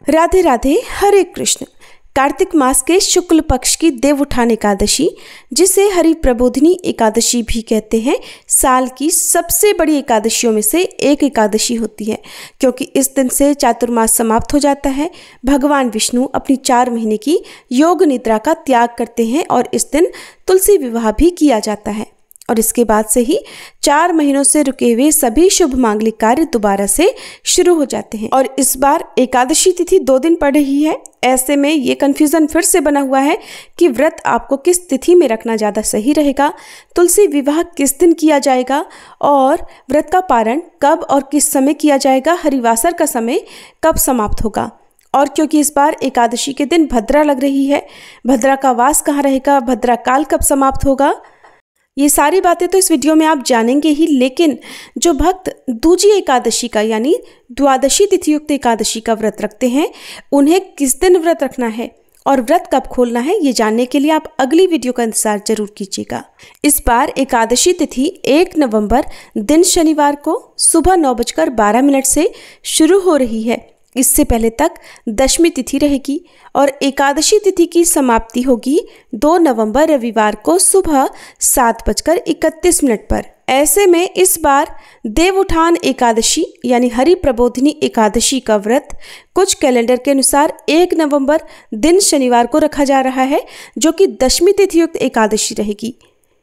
राधे राधे, हरे कृष्ण। कार्तिक मास के शुक्ल पक्ष की देवउठान एकादशी, जिसे हरि प्रबोधिनी एकादशी भी कहते हैं, साल की सबसे बड़ी एकादशियों में से एक एकादशी होती है, क्योंकि इस दिन से चातुर्मास समाप्त हो जाता है। भगवान विष्णु अपनी 4 महीने की योग निद्रा का त्याग करते हैं और इस दिन तुलसी विवाह भी किया जाता है। और इसके बाद से ही 4 महीनों से रुके हुए सभी शुभ मांगलिक कार्य दोबारा से शुरू हो जाते हैं। और इस बार एकादशी तिथि 2 दिन पड़ रही है। ऐसे में ये कन्फ्यूजन फिर से बना हुआ है कि व्रत आपको किस तिथि में रखना ज़्यादा सही रहेगा, तुलसी विवाह किस दिन किया जाएगा और व्रत का पारण कब और किस समय किया जाएगा, हरिवासर का समय कब समाप्त होगा। और क्योंकि इस बार एकादशी के दिन भद्रा लग रही है, भद्रा का वास कहाँ रहेगा, भद्रा काल कब समाप्त होगा, ये सारी बातें तो इस वीडियो में आप जानेंगे ही। लेकिन जो भक्त दूजी एकादशी का यानी द्वादशी तिथि युक्त एकादशी का व्रत रखते हैं, उन्हें किस दिन व्रत रखना है और व्रत कब खोलना है, ये जानने के लिए आप अगली वीडियो का इंतजार जरूर कीजिएगा। इस बार एकादशी तिथि 1 नवंबर दिन शनिवार को सुबह 9:12 से शुरू हो रही है। इससे पहले तक दशमी तिथि रहेगी और एकादशी तिथि की समाप्ति होगी 2 नवंबर रविवार को सुबह 7:31 पर। ऐसे में इस बार देवउठान एकादशी यानी हरि प्रबोधिनी एकादशी का व्रत कुछ कैलेंडर के अनुसार 1 नवंबर दिन शनिवार को रखा जा रहा है, जो कि दशमी तिथि युक्त एकादशी रहेगी।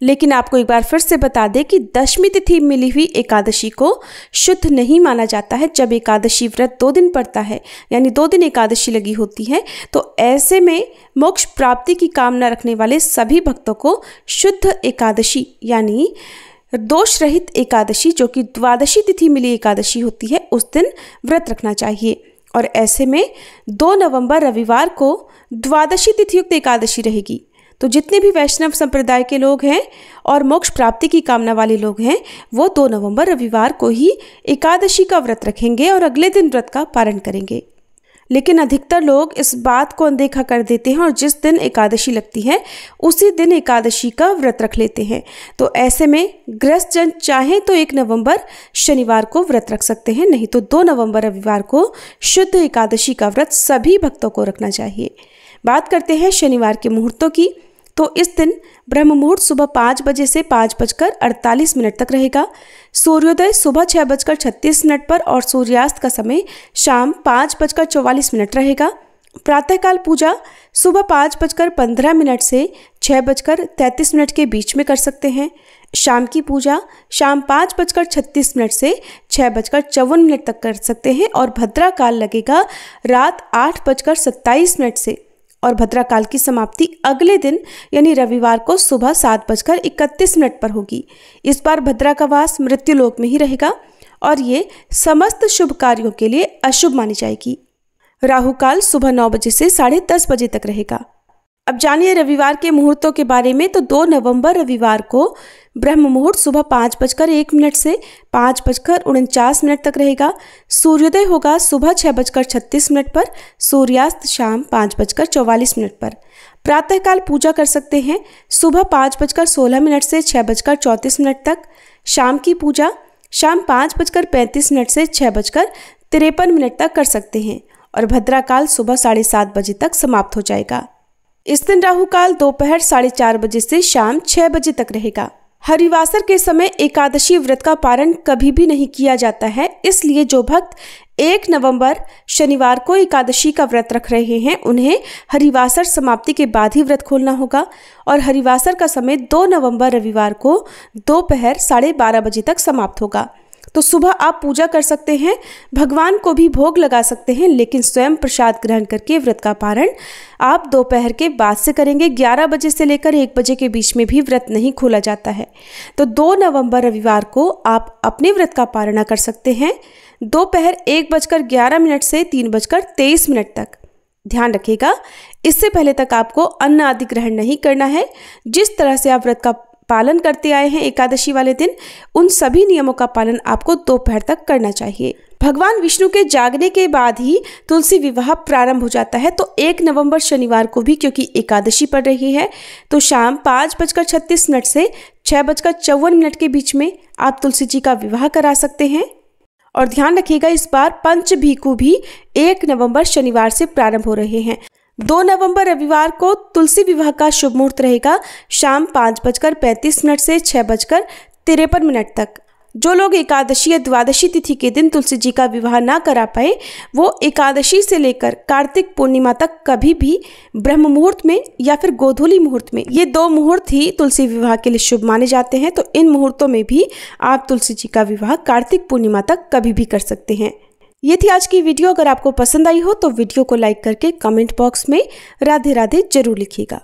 लेकिन आपको एक बार फिर से बता दें कि दशमी तिथि मिली हुई एकादशी को शुद्ध नहीं माना जाता है। जब एकादशी व्रत 2 दिन पड़ता है यानी 2 दिन एकादशी लगी होती है, तो ऐसे में मोक्ष प्राप्ति की कामना रखने वाले सभी भक्तों को शुद्ध एकादशी यानी दोष रहित एकादशी, जो कि द्वादशी तिथि मिली एकादशी होती है, उस दिन व्रत रखना चाहिए। और ऐसे में 2 नवंबर रविवार को द्वादशी तिथि युक्त एकादशी रहेगी। तो जितने भी वैष्णव संप्रदाय के लोग हैं और मोक्ष प्राप्ति की कामना वाले लोग हैं, वो 2 नवंबर रविवार को ही एकादशी का व्रत रखेंगे और अगले दिन व्रत का पारण करेंगे। लेकिन अधिकतर लोग इस बात को अनदेखा कर देते हैं और जिस दिन एकादशी लगती है उसी दिन एकादशी का व्रत रख लेते हैं। तो ऐसे में गृहस्थ जन चाहें तो 1 नवंबर शनिवार को व्रत रख सकते हैं, नहीं तो 2 नवंबर रविवार को शुद्ध एकादशी का व्रत सभी भक्तों को रखना चाहिए। बात करते हैं शनिवार के मुहूर्तों की। तो इस दिन ब्रह्म मुहूर्त सुबह 5 बजे से 5:48 तक रहेगा। सूर्योदय सुबह 6:36 पर और सूर्यास्त का समय शाम 5:44 रहेगा। प्रातःकाल पूजा सुबह 5:15 से 6:33 के बीच में कर सकते हैं। शाम की पूजा शाम 5:36 से 6:54 तक कर सकते हैं और भद्रा काल लगेगा रात 8:27 से। और भद्रा काल की समाप्ति अगले दिन यानी रविवार को सुबह 7:31 पर होगी। इस बार भद्रा का वास मृत्यु लोक में ही रहेगा और ये समस्त शुभ कार्यों के लिए अशुभ मानी जाएगी। राहु काल सुबह 9 बजे से 10:30 बजे तक रहेगा। अब जानिए रविवार के मुहूर्तों के बारे में। तो 2 नवंबर रविवार को ब्रह्म मुहूर्त सुबह 5:01 से 5:49 तक रहेगा। सूर्योदय होगा सुबह 6:36 पर, सूर्यास्त शाम 5:44 पर। प्रातःकाल पूजा कर सकते हैं सुबह 5:16 से 6:34 तक। शाम की पूजा शाम 5:35 से 6:53 तक कर सकते हैं और भद्रा काल सुबह 7:30 बजे तक समाप्त हो जाएगा। इस दिन राहु काल दोपहर 4:30 बजे से शाम 6 बजे तक रहेगा। हरिवासर के समय एकादशी व्रत का पारण कभी भी नहीं किया जाता है, इसलिए जो भक्त 1 नवंबर शनिवार को एकादशी का व्रत रख रहे हैं, उन्हें हरिवासर समाप्ति के बाद ही व्रत खोलना होगा। और हरिवासर का समय 2 नवंबर रविवार को दोपहर 12:30 बजे तक समाप्त होगा। तो सुबह आप पूजा कर सकते हैं, भगवान को भी भोग लगा सकते हैं, लेकिन स्वयं प्रसाद ग्रहण करके व्रत का पारण आप दोपहर के बाद से करेंगे। 11 बजे से लेकर 1 बजे के बीच में भी व्रत नहीं खोला जाता है। तो 2 नवंबर रविवार को आप अपने व्रत का पारण कर सकते हैं दोपहर 1:11 से 3:23 तक। ध्यान रखिएगा, इससे पहले तक आपको अन्न आदि ग्रहण नहीं करना है। जिस तरह से आप व्रत का पालन करते आए हैं एकादशी वाले दिन, उन सभी नियमों का पालन आपको दोपहर तक करना चाहिए। भगवान विष्णु के जागने के बाद ही तुलसी विवाह प्रारंभ हो जाता है। तो 1 नवंबर शनिवार को भी क्योंकि एकादशी पड़ रही है, तो शाम 5:36 से 6:54 के बीच में आप तुलसी जी का विवाह करा सकते हैं। और ध्यान रखिएगा इस बार पंच भीखू भी 1 नवंबर शनिवार से प्रारंभ हो रहे हैं। 2 नवंबर रविवार को तुलसी विवाह का शुभ मुहूर्त रहेगा शाम 5:35 से 6:53 तक। जो लोग एकादशी या द्वादशी तिथि के दिन तुलसी जी का विवाह ना करा पाए वो एकादशी से लेकर कार्तिक पूर्णिमा तक कभी भी ब्रह्म मुहूर्त में या फिर गोधूली मुहूर्त में, ये 2 मुहूर्त ही तुलसी विवाह के लिए शुभ माने जाते हैं। तो इन मुहूर्तों में भी आप तुलसी जी का विवाह कार्तिक पूर्णिमा तक कभी भी कर सकते हैं। ये थी आज की वीडियो। अगर आपको पसंद आई हो तो वीडियो को लाइक करके कमेंट बॉक्स में राधे राधे जरूर लिखिएगा।